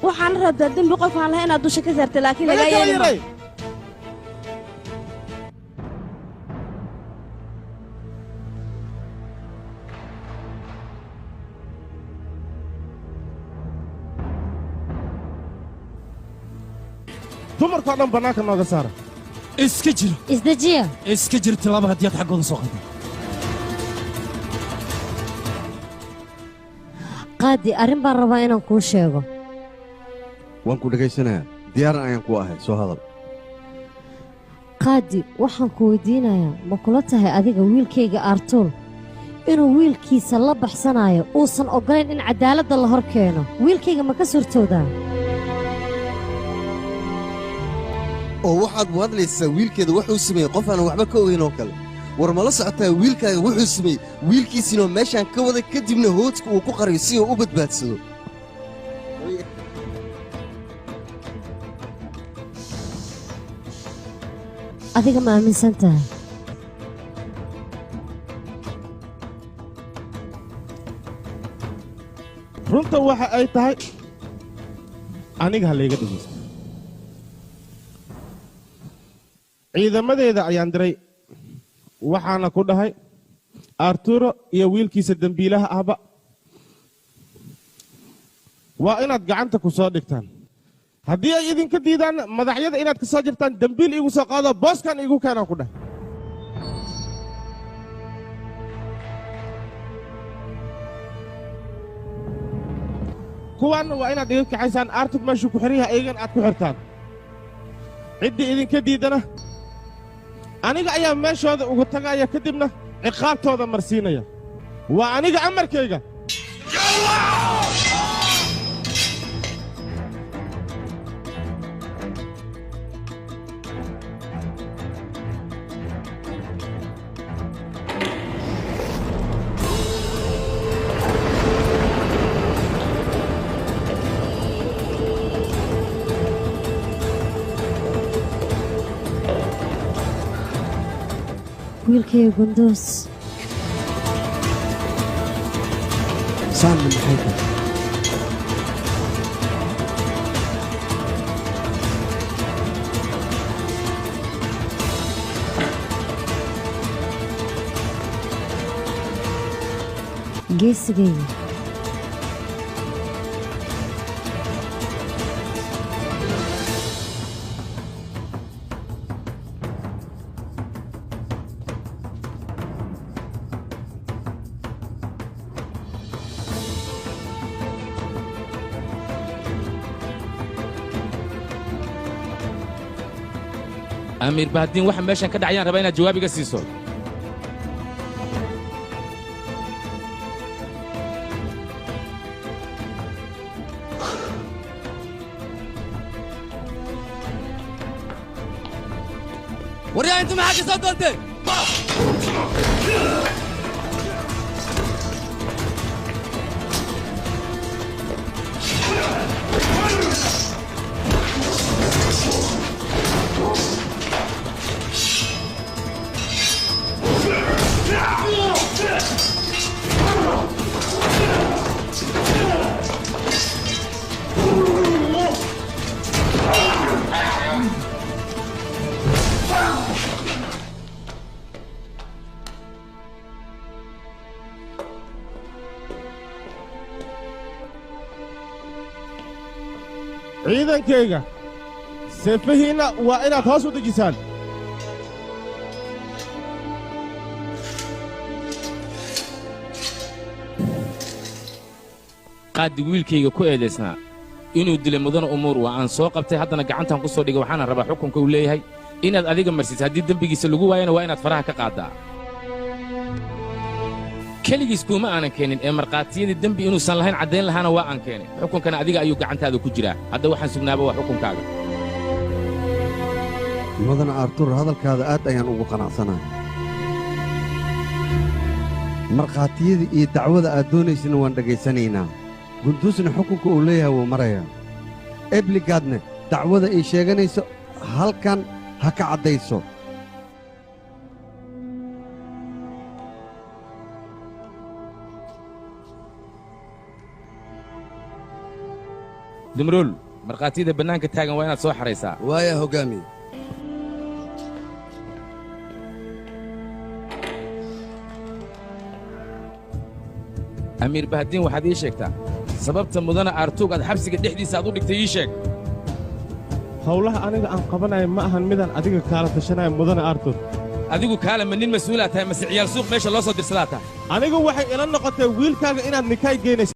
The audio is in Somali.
waxaan rabtaa dembi qof aan lahayn inaad dusha ka saartay laakiin laga yeelay dumarkoo dhan bannaanka nooga saara iska jiro isdejiya iska jir tilaaba haddii aad xaggooda soo qaday qaadi arrin baan rabaa inaan kuu sheego waan ku dhegaysanayaa diyaaran ayaan ku ahay soo hadal qaadi waxaan ku weydiinayaa ma kula tahay adiga wiilkayga artuur inuu wiilkiisa la baxsanaayo uusan oggolayn in caddaaladda la hor keeno wiilkayga ma ka suurtoodaa oo waxaad muwadlaysaa wiilkeeda wuxuu sameeyey qof aanan waxba ka ogayn oo kale war mala socotaa wiilkaaga wuxuu sameeyey wiilkiisiinoo meeshaan ka wada kadibna hoodka uu ku qariyo si uu u badbaadsado adiga ma aaminsan tahay runta waxa ay tahay aniga ha layga dhegaysto ciidamadeeda ayaan diray waxaana ku dhahay arturo iyo wiilkiisa dembiilaha ahba waa inaad gacanta ku soo dhigtaan haddii ay idinka diidaan madaxyada inaad ka soo jirtaan dembiil iigu soo qaado booskan iigu keenaan ku dhahay kuwaanna waa inaad iga kaxaysaan artug meeshuu ku xihan yahay iyagan aad ku xirtaan ciddii idinka diidana aniga ayaa meeshooda ugu tagaaya kadibna ciqaabtooda marsiinaya waa aniga amarkayga wiilkayga gundoos saanna maxay tahay geesigayga amiir bahdiin waxa meeshan ka dhacayaan rabaa inaad jawaab iga siiso waryaa intu maxaa ka soo doonteen ciidankayga seefahiinna waa inaad hoos u dejisaan qaadi wiilkayga ku eedaysnaa inuu dilay mudana umuur waa aan soo qabtay haddana gacantan ku soo dhigay waxaana rabaa xukunka uu leeyahay inaad adiga marsiisa haddii dembigiisa lagu waayana waa inaad faraha ka qaaddaa keligiis kuuma aanan keenin ee markhaatiyadii dembi inuusan lahayn caddayn lahaana waa aan keenay xukunkana adiga ayuu gacantaada ku jiraa hadda waxaan sugnaaba waa xukunkaaga mudana artur hadalkaada aad ayaan ugu qanacsanahay markhaatiyada iyo dacwada aad doonaysana waan dhegaysanaynaa gunduusna xukunka uu leeyahay wuu marayaa ebligaadne dacwada ay sheeganayso halkan ha ka caddayso dumruul markhaatiyada bannaanka taagan waa inaad soo xaraysaa waaya hoggaamiye amiir bahdiin waxaad ii sheegtaa sababta mudana aartuug aad xabsiga dhexdiisa aad u dhigtay ii sheeg howlaha aniga aan qabanayo ma ahan midaan adiga kaala tashanaya mudane aartuug adigu kaale ma nin mas-uulaa tahay mase ciyaal suuq meesha loo soo dirsadaa tahay anigu waxay ila noqotay wiilkaaga inaad nikaay geynaysa